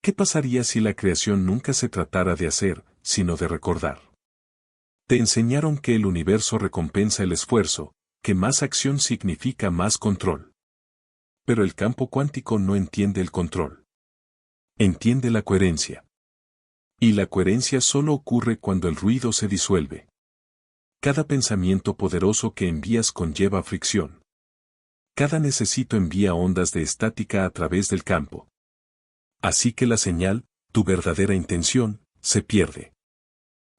¿Qué pasaría si la creación nunca se tratara de hacer, sino de recordar? Te enseñaron que el universo recompensa el esfuerzo, que más acción significa más control. Pero el campo cuántico no entiende el control. Entiende la coherencia. Y la coherencia solo ocurre cuando el ruido se disuelve. Cada pensamiento poderoso que envías conlleva fricción. Cada necesito envía ondas de estática a través del campo. Así que la señal, tu verdadera intención, se pierde.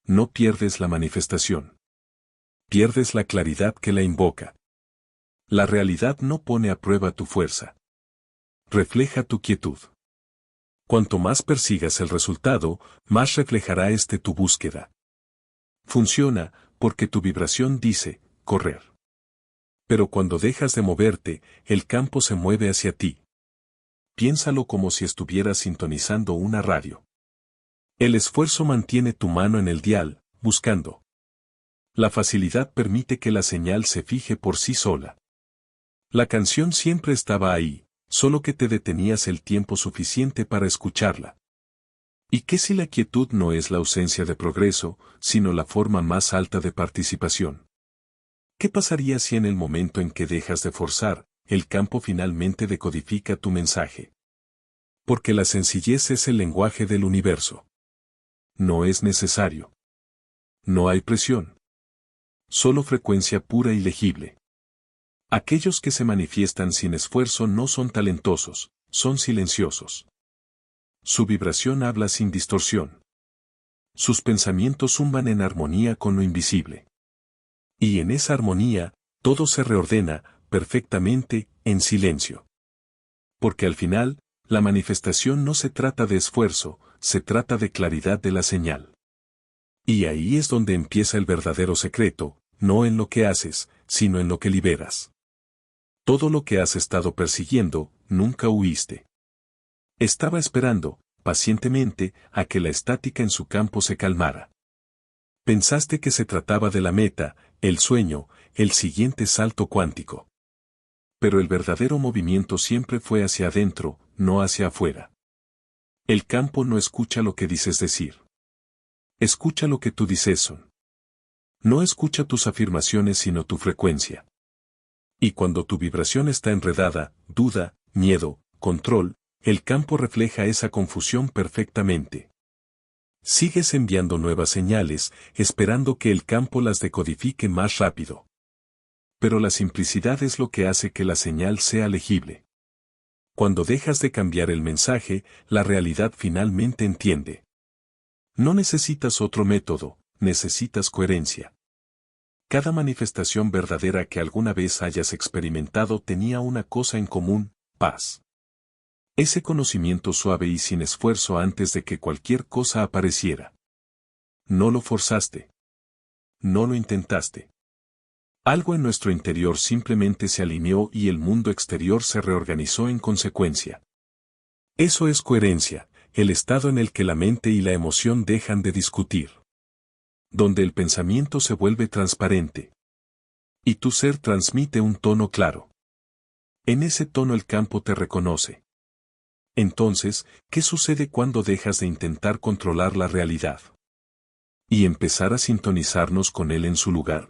No pierdes la manifestación. Pierdes la claridad que la invoca. La realidad no pone a prueba tu fuerza. Refleja tu quietud. Cuanto más persigas el resultado, más reflejará tu búsqueda. Funciona, porque tu vibración dice, correr. Pero cuando dejas de moverte, el campo se mueve hacia ti. Piénsalo como si estuvieras sintonizando una radio. El esfuerzo mantiene tu mano en el dial, buscando. La facilidad permite que la señal se fije por sí sola. La canción siempre estaba ahí, solo que te detenías el tiempo suficiente para escucharla. ¿Y qué si la quietud no es la ausencia de progreso, sino la forma más alta de participación? ¿Qué pasaría si en el momento en que dejas de forzar, el campo finalmente decodifica tu mensaje? Porque la sencillez es el lenguaje del universo. No es necesario. No hay presión. Solo frecuencia pura y legible. Aquellos que se manifiestan sin esfuerzo no son talentosos, son silenciosos. Su vibración habla sin distorsión. Sus pensamientos zumban en armonía con lo invisible. Y en esa armonía, todo se reordena, perfectamente, en silencio. Porque al final, la manifestación no se trata de esfuerzo, se trata de claridad de la señal. Y ahí es donde empieza el verdadero secreto, no en lo que haces, sino en lo que liberas. Todo lo que has estado persiguiendo, nunca huiste. Estaba esperando, pacientemente, a que la estática en su campo se calmara. Pensaste que se trataba de la meta, el sueño, el siguiente salto cuántico. Pero el verdadero movimiento siempre fue hacia adentro, no hacia afuera. El campo no escucha lo que dices decir. Escucha lo que tú dices son. No escucha tus afirmaciones sino tu frecuencia. Y cuando tu vibración está enredada, duda, miedo, control, el campo refleja esa confusión perfectamente. Sigues enviando nuevas señales, esperando que el campo las decodifique más rápido. Pero la simplicidad es lo que hace que la señal sea legible. Cuando dejas de cambiar el mensaje, la realidad finalmente entiende. No necesitas otro método, necesitas coherencia. Cada manifestación verdadera que alguna vez hayas experimentado tenía una cosa en común, paz. Ese conocimiento suave y sin esfuerzo antes de que cualquier cosa apareciera. No lo forzaste. No lo intentaste. Algo en nuestro interior simplemente se alineó y el mundo exterior se reorganizó en consecuencia. Eso es coherencia, el estado en el que la mente y la emoción dejan de discutir. Donde el pensamiento se vuelve transparente. Y tu ser transmite un tono claro. En ese tono el campo te reconoce. Entonces, ¿qué sucede cuando dejas de intentar controlar la realidad? Y empezar a sintonizarnos con él en su lugar.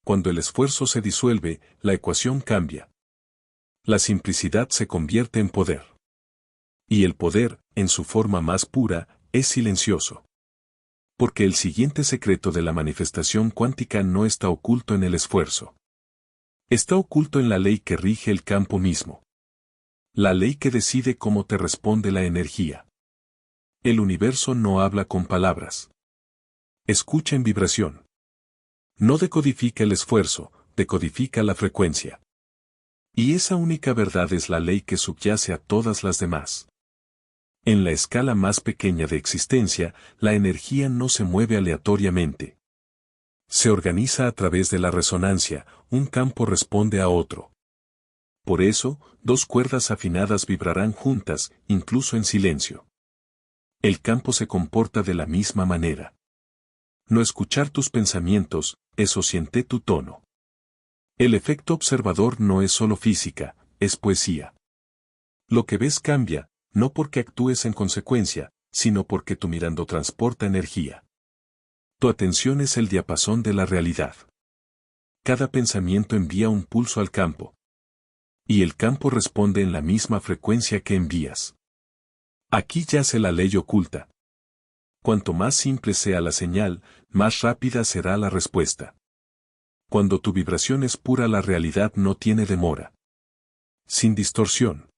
Cuando el esfuerzo se disuelve, la ecuación cambia. La simplicidad se convierte en poder. Y el poder, en su forma más pura, es silencioso. Porque el siguiente secreto de la manifestación cuántica no está oculto en el esfuerzo. Está oculto en la ley que rige el campo mismo. La ley que decide cómo te responde la energía. El universo no habla con palabras. Escucha en vibración. No decodifica el esfuerzo, decodifica la frecuencia. Y esa única verdad es la ley que subyace a todas las demás. En la escala más pequeña de existencia, la energía no se mueve aleatoriamente. Se organiza a través de la resonancia, un campo responde a otro. Por eso, dos cuerdas afinadas vibrarán juntas, incluso en silencio. El campo se comporta de la misma manera. No escuchar tus pensamientos, eso siente tu tono. El efecto observador no es solo física, es poesía. Lo que ves cambia, no porque actúes en consecuencia, sino porque tu mirando transporta energía. Tu atención es el diapasón de la realidad. Cada pensamiento envía un pulso al campo. Y el campo responde en la misma frecuencia que envías. Aquí yace la ley oculta. Cuanto más simple sea la señal, más rápida será la respuesta. Cuando tu vibración es pura, la realidad no tiene demora. Sin distorsión.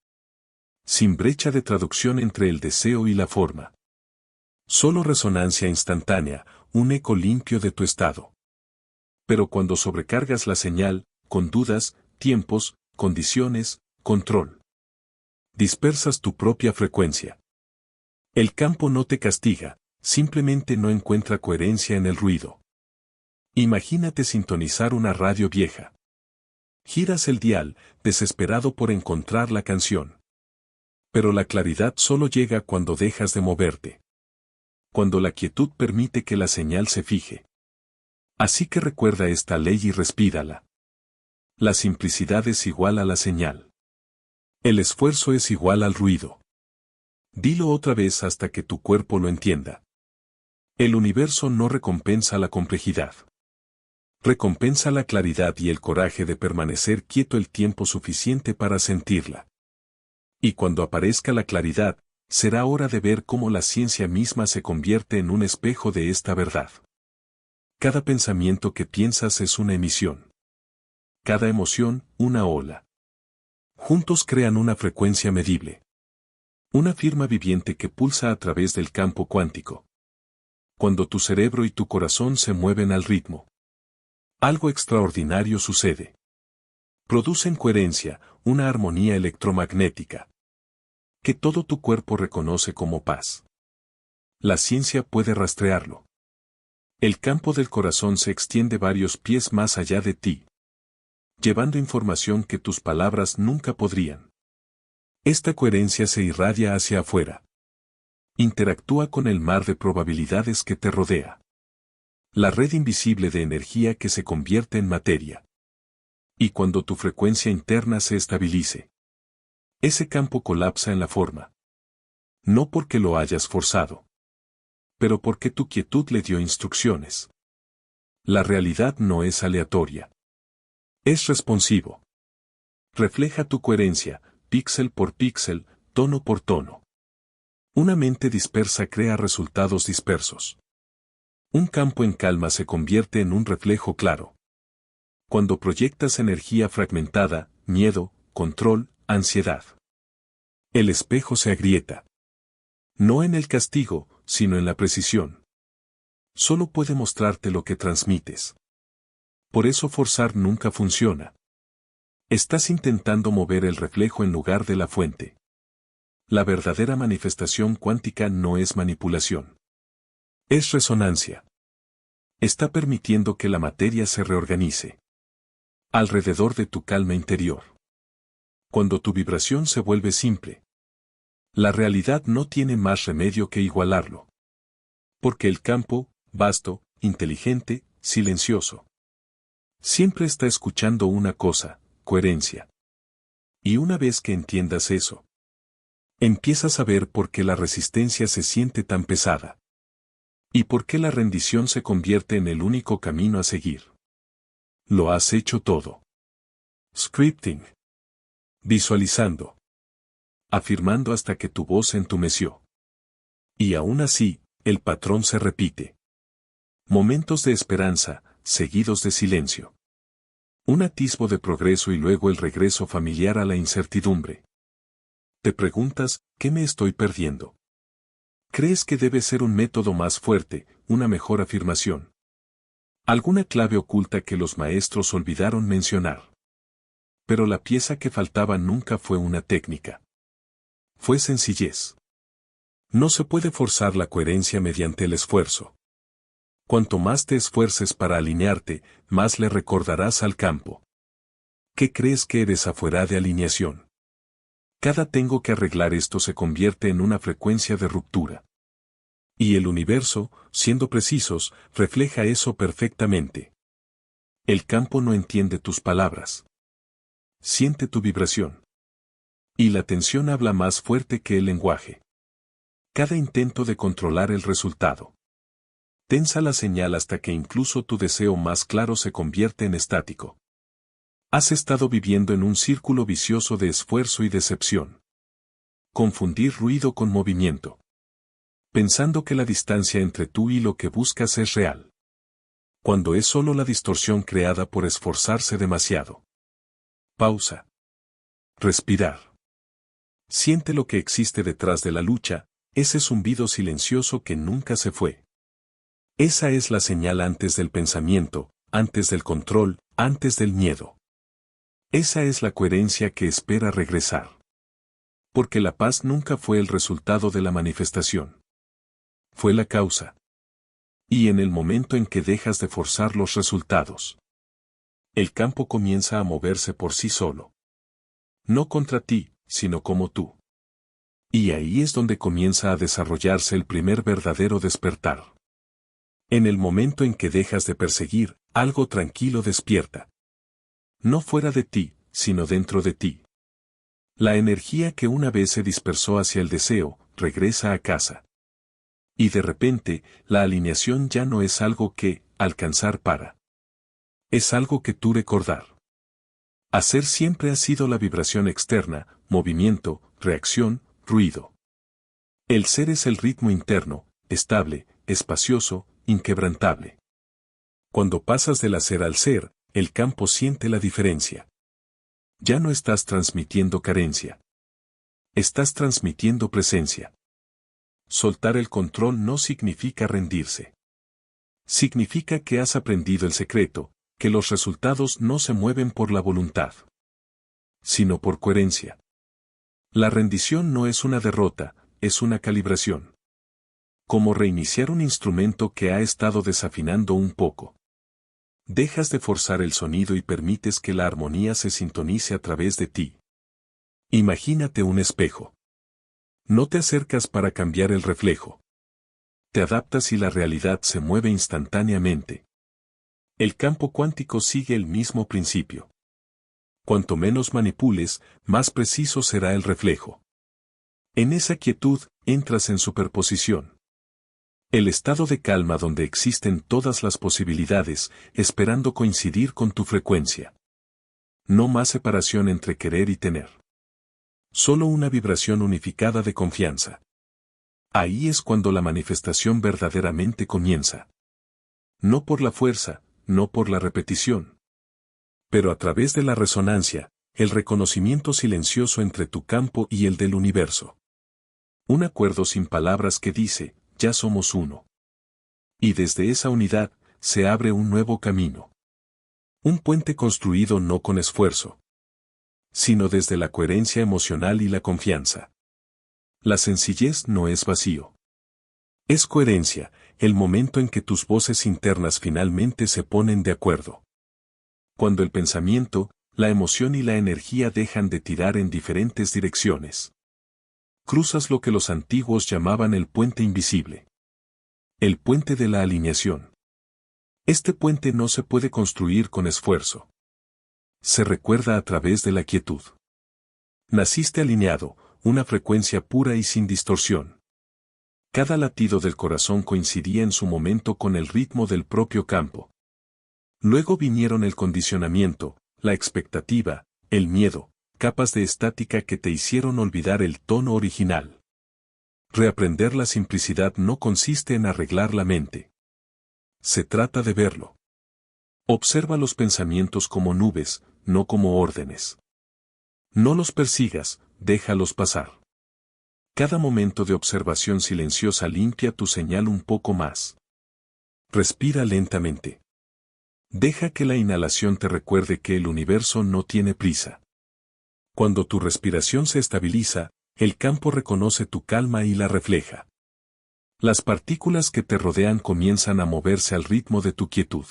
Sin brecha de traducción entre el deseo y la forma. Solo resonancia instantánea, un eco limpio de tu estado. Pero cuando sobrecargas la señal, con dudas, tiempos, condiciones, control, dispersas tu propia frecuencia. El campo no te castiga, simplemente no encuentra coherencia en el ruido. Imagínate sintonizar una radio vieja. Giras el dial, desesperado por encontrar la canción. Pero la claridad solo llega cuando dejas de moverte. Cuando la quietud permite que la señal se fije. Así que recuerda esta ley y respírala. La simplicidad es igual a la señal. El esfuerzo es igual al ruido. Dilo otra vez hasta que tu cuerpo lo entienda. El universo no recompensa la complejidad. Recompensa la claridad y el coraje de permanecer quieto el tiempo suficiente para sentirla. Y cuando aparezca la claridad, será hora de ver cómo la ciencia misma se convierte en un espejo de esta verdad. Cada pensamiento que piensas es una emisión. Cada emoción, una ola. Juntos crean una frecuencia medible. Una firma viviente que pulsa a través del campo cuántico. Cuando tu cerebro y tu corazón se mueven al ritmo, algo extraordinario sucede. Producen coherencia, una armonía electromagnética, que todo tu cuerpo reconoce como paz. La ciencia puede rastrearlo. El campo del corazón se extiende varios pies más allá de ti, llevando información que tus palabras nunca podrían. Esta coherencia se irradia hacia afuera. Interactúa con el mar de probabilidades que te rodea. La red invisible de energía que se convierte en materia. Y cuando tu frecuencia interna se estabilice, ese campo colapsa en la forma. No porque lo hayas forzado, pero porque tu quietud le dio instrucciones. La realidad no es aleatoria. Es responsivo. Refleja tu coherencia, píxel por píxel, tono por tono. Una mente dispersa crea resultados dispersos. Un campo en calma se convierte en un reflejo claro. Cuando proyectas energía fragmentada, miedo, control, ansiedad, el espejo se agrieta. No en el castigo, sino en la precisión. Solo puede mostrarte lo que transmites. Por eso forzar nunca funciona. Estás intentando mover el reflejo en lugar de la fuente. La verdadera manifestación cuántica no es manipulación. Es resonancia. Está permitiendo que la materia se reorganice alrededor de tu calma interior. Cuando tu vibración se vuelve simple, la realidad no tiene más remedio que igualarlo. Porque el campo, vasto, inteligente, silencioso, siempre está escuchando una cosa, coherencia. Y una vez que entiendas eso, empiezas a ver por qué la resistencia se siente tan pesada. Y por qué la rendición se convierte en el único camino a seguir. Lo has hecho todo. Scripting. Visualizando. Afirmando hasta que tu voz se entumeció. Y aún así, el patrón se repite. Momentos de esperanza, seguidos de silencio. Un atisbo de progreso y luego el regreso familiar a la incertidumbre. Te preguntas, ¿qué me estoy perdiendo? ¿Crees que debe ser un método más fuerte, una mejor afirmación? Alguna clave oculta que los maestros olvidaron mencionar. Pero la pieza que faltaba nunca fue una técnica. Fue sencillez. No se puede forzar la coherencia mediante el esfuerzo. Cuanto más te esfuerces para alinearte, más le recordarás al campo. ¿Qué crees que eres afuera de alineación? Cada tengo que arreglar esto se convierte en una frecuencia de ruptura. Y el universo, siendo precisos, refleja eso perfectamente. El campo no entiende tus palabras. Siente tu vibración. Y la tensión habla más fuerte que el lenguaje. Cada intento de controlar el resultado tensa la señal hasta que incluso tu deseo más claro se convierte en estático. Has estado viviendo en un círculo vicioso de esfuerzo y decepción. Confundir ruido con movimiento. Pensando que la distancia entre tú y lo que buscas es real. Cuando es solo la distorsión creada por esforzarse demasiado. Pausa. Respirar. Siente lo que existe detrás de la lucha, ese zumbido silencioso que nunca se fue. Esa es la señal antes del pensamiento, antes del control, antes del miedo. Esa es la coherencia que espera regresar. Porque la paz nunca fue el resultado de la manifestación. Fue la causa. Y en el momento en que dejas de forzar los resultados, el campo comienza a moverse por sí solo. No contra ti, sino como tú. Y ahí es donde comienza a desarrollarse el primer verdadero despertar. En el momento en que dejas de perseguir, algo tranquilo despierta. No fuera de ti, sino dentro de ti. La energía que una vez se dispersó hacia el deseo, regresa a casa. Y de repente, la alineación ya no es algo que alcanzar para. Es algo que tú recordar. Hacer siempre ha sido la vibración externa, movimiento, reacción, ruido. El ser es el ritmo interno, estable, espacioso, inquebrantable. Cuando pasas del hacer al ser, el campo siente la diferencia. Ya no estás transmitiendo carencia. Estás transmitiendo presencia. Soltar el control no significa rendirse. Significa que has aprendido el secreto, que los resultados no se mueven por la voluntad, sino por coherencia. La rendición no es una derrota, es una calibración. Como reiniciar un instrumento que ha estado desafinando un poco. Dejas de forzar el sonido y permites que la armonía se sintonice a través de ti. Imagínate un espejo. No te acercas para cambiar el reflejo. Te adaptas y la realidad se mueve instantáneamente. El campo cuántico sigue el mismo principio. Cuanto menos manipules, más preciso será el reflejo. En esa quietud, entras en superposición. El estado de calma donde existen todas las posibilidades, esperando coincidir con tu frecuencia. No más separación entre querer y tener. Solo una vibración unificada de confianza. Ahí es cuando la manifestación verdaderamente comienza. No por la fuerza, no por la repetición. Pero a través de la resonancia, el reconocimiento silencioso entre tu campo y el del universo. Un acuerdo sin palabras que dice, ya somos uno. Y desde esa unidad, se abre un nuevo camino. Un puente construido no con esfuerzo, sino desde la coherencia emocional y la confianza. La sencillez no es vacío. Es coherencia, el momento en que tus voces internas finalmente se ponen de acuerdo. Cuando el pensamiento, la emoción y la energía dejan de tirar en diferentes direcciones. Cruzas lo que los antiguos llamaban el puente invisible. El puente de la alineación. Este puente no se puede construir con esfuerzo. Se recuerda a través de la quietud. Naciste alineado, una frecuencia pura y sin distorsión. Cada latido del corazón coincidía en su momento con el ritmo del propio campo. Luego vinieron el condicionamiento, la expectativa, el miedo, capas de estática que te hicieron olvidar el tono original. Reaprender la simplicidad no consiste en arreglar la mente. Se trata de verlo. Observa los pensamientos como nubes, no como órdenes. No los persigas, déjalos pasar. Cada momento de observación silenciosa limpia tu señal un poco más. Respira lentamente. Deja que la inhalación te recuerde que el universo no tiene prisa. Cuando tu respiración se estabiliza, el campo reconoce tu calma y la refleja. Las partículas que te rodean comienzan a moverse al ritmo de tu quietud.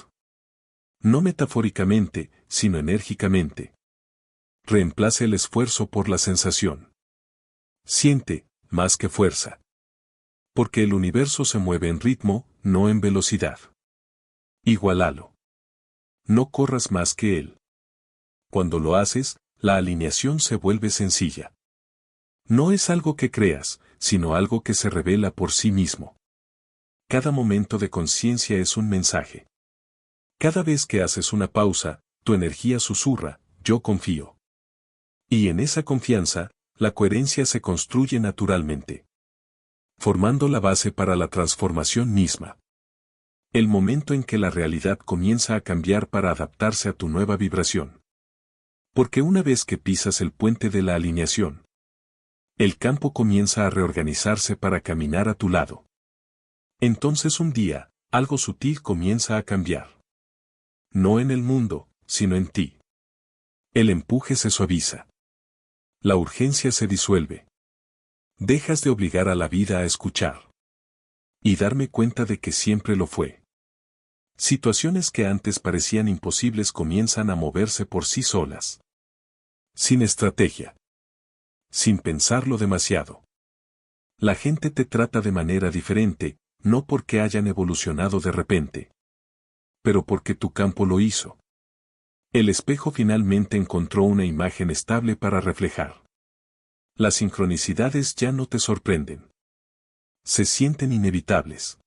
No metafóricamente, sino enérgicamente. Reemplace el esfuerzo por la sensación. Siente, más que fuerza. Porque el universo se mueve en ritmo, no en velocidad. Igualalo. No corras más que él. Cuando lo haces, la alineación se vuelve sencilla. No es algo que creas, sino algo que se revela por sí mismo. Cada momento de conciencia es un mensaje. Cada vez que haces una pausa, tu energía susurra, yo confío. Y en esa confianza, la coherencia se construye naturalmente, formando la base para la transformación misma. El momento en que la realidad comienza a cambiar para adaptarse a tu nueva vibración. Porque una vez que pisas el puente de la alineación, el campo comienza a reorganizarse para caminar a tu lado. Entonces un día, algo sutil comienza a cambiar. No en el mundo, sino en ti. El empuje se suaviza. La urgencia se disuelve. Dejas de obligar a la vida a escuchar. Y darme cuenta de que siempre lo fue. Situaciones que antes parecían imposibles comienzan a moverse por sí solas. Sin estrategia. Sin pensarlo demasiado. La gente te trata de manera diferente, no porque hayan evolucionado de repente, pero porque tu campo lo hizo. El espejo finalmente encontró una imagen estable para reflejar. Las sincronicidades ya no te sorprenden. Se sienten inevitables.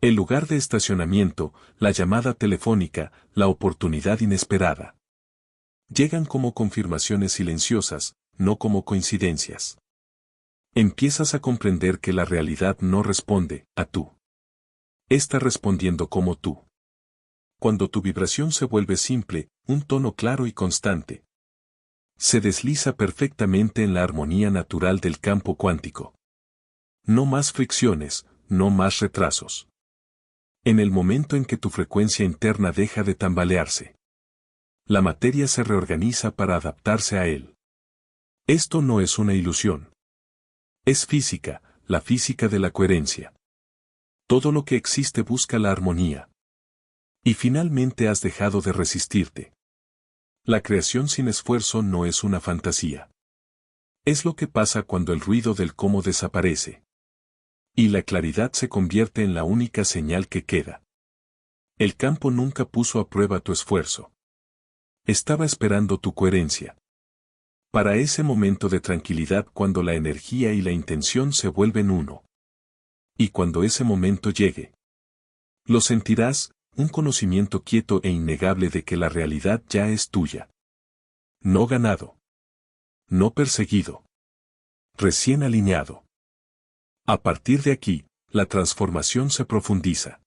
El lugar de estacionamiento, la llamada telefónica, la oportunidad inesperada. Llegan como confirmaciones silenciosas, no como coincidencias. Empiezas a comprender que la realidad no responde a tú. Está respondiendo como tú. Cuando tu vibración se vuelve simple, un tono claro y constante, se desliza perfectamente en la armonía natural del campo cuántico. No más fricciones, no más retrasos. En el momento en que tu frecuencia interna deja de tambalearse, la materia se reorganiza para adaptarse a él. Esto no es una ilusión. Es física, la física de la coherencia. Todo lo que existe busca la armonía. Y finalmente has dejado de resistirte. La creación sin esfuerzo no es una fantasía. Es lo que pasa cuando el ruido del cómo desaparece. Y la claridad se convierte en la única señal que queda. El campo nunca puso a prueba tu esfuerzo. Estaba esperando tu coherencia. Para ese momento de tranquilidad cuando la energía y la intención se vuelven uno. Y cuando ese momento llegue, lo sentirás, un conocimiento quieto e innegable de que la realidad ya es tuya. No ganado. No perseguido. Recién alineado. A partir de aquí, la transformación se profundiza.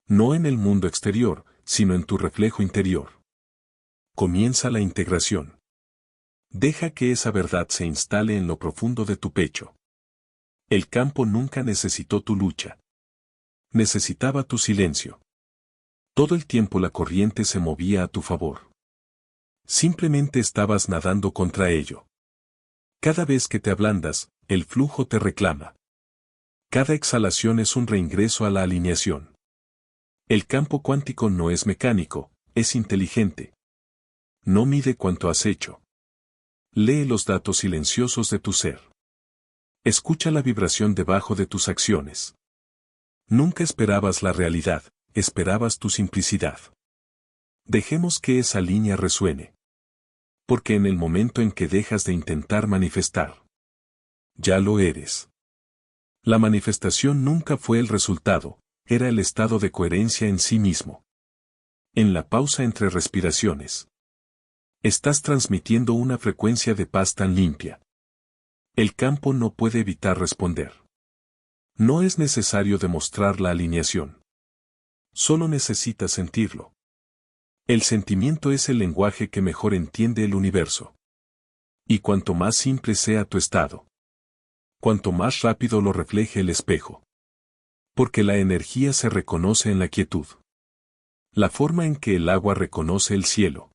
No en el mundo exterior, sino en tu reflejo interior. Comienza la integración. Deja que esa verdad se instale en lo profundo de tu pecho. El campo nunca necesitó tu lucha. Necesitaba tu silencio. Todo el tiempo la corriente se movía a tu favor. Simplemente estabas nadando contra ello. Cada vez que te ablandas, el flujo te reclama. Cada exhalación es un reingreso a la alineación. El campo cuántico no es mecánico, es inteligente. No mide cuánto has hecho. Lee los datos silenciosos de tu ser. Escucha la vibración debajo de tus acciones. Nunca esperabas la realidad, esperabas tu simplicidad. Dejemos que esa línea resuene. Porque en el momento en que dejas de intentar manifestar, ya lo eres. La manifestación nunca fue el resultado, era el estado de coherencia en sí mismo. En la pausa entre respiraciones, estás transmitiendo una frecuencia de paz tan limpia. El campo no puede evitar responder. No es necesario demostrar la alineación. Solo necesitas sentirlo. El sentimiento es el lenguaje que mejor entiende el universo. Y cuanto más simple sea tu estado, cuanto más rápido lo refleje el espejo. Porque la energía se reconoce en la quietud. La forma en que el agua reconoce el cielo.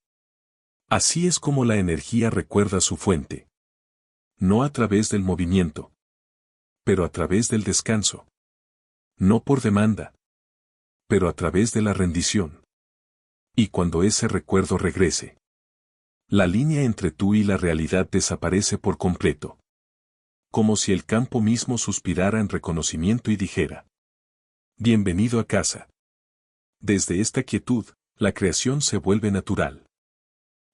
Así es como la energía recuerda su fuente. No a través del movimiento, pero a través del descanso. No por demanda, pero a través de la rendición. Y cuando ese recuerdo regrese, la línea entre tú y la realidad desaparece por completo. Como si el campo mismo suspirara en reconocimiento y dijera: bienvenido a casa. Desde esta quietud, la creación se vuelve natural.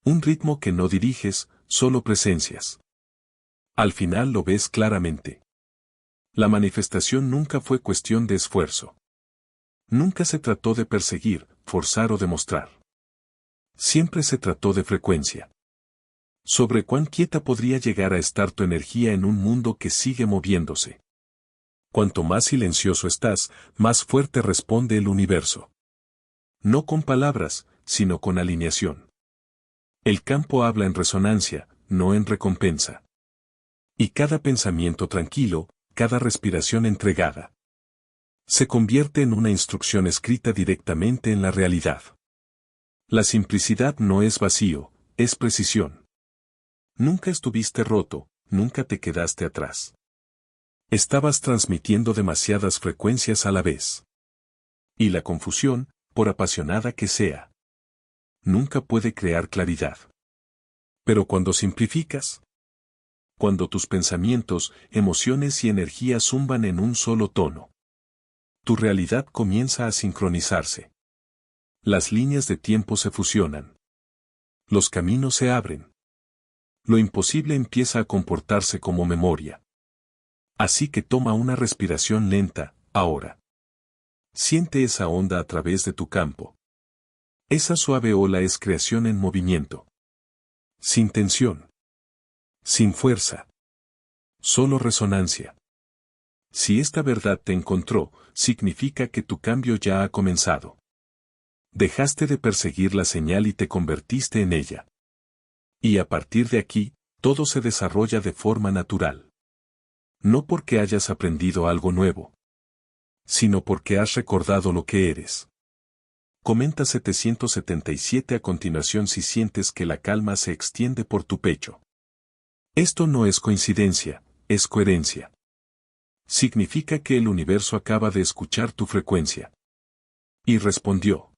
Un ritmo que no diriges, solo presencias. Al final lo ves claramente. La manifestación nunca fue cuestión de esfuerzo. Nunca se trató de perseguir, forzar o demostrar. Siempre se trató de frecuencia. Sobre cuán quieta podría llegar a estar tu energía en un mundo que sigue moviéndose. Cuanto más silencioso estás, más fuerte responde el universo. No con palabras, sino con alineación. El campo habla en resonancia, no en recompensa. Y cada pensamiento tranquilo, cada respiración entregada, se convierte en una instrucción escrita directamente en la realidad. La simplicidad no es vacío, es precisión. Nunca estuviste roto, nunca te quedaste atrás. Estabas transmitiendo demasiadas frecuencias a la vez. Y la confusión, por apasionada que sea, nunca puede crear claridad. Pero cuando simplificas, cuando tus pensamientos, emociones y energía zumban en un solo tono, tu realidad comienza a sincronizarse. Las líneas de tiempo se fusionan. Los caminos se abren. Lo imposible empieza a comportarse como memoria. Así que toma una respiración lenta, ahora. Siente esa onda a través de tu campo. Esa suave ola es creación en movimiento. Sin tensión. Sin fuerza. Solo resonancia. Si esta verdad te encontró, significa que tu cambio ya ha comenzado. Dejaste de perseguir la señal y te convertiste en ella. Y a partir de aquí, todo se desarrolla de forma natural. No porque hayas aprendido algo nuevo, sino porque has recordado lo que eres. Comenta 777 a continuación si sientes que la calma se extiende por tu pecho. Esto no es coincidencia, es coherencia. Significa que el universo acaba de escuchar tu frecuencia. Y respondió.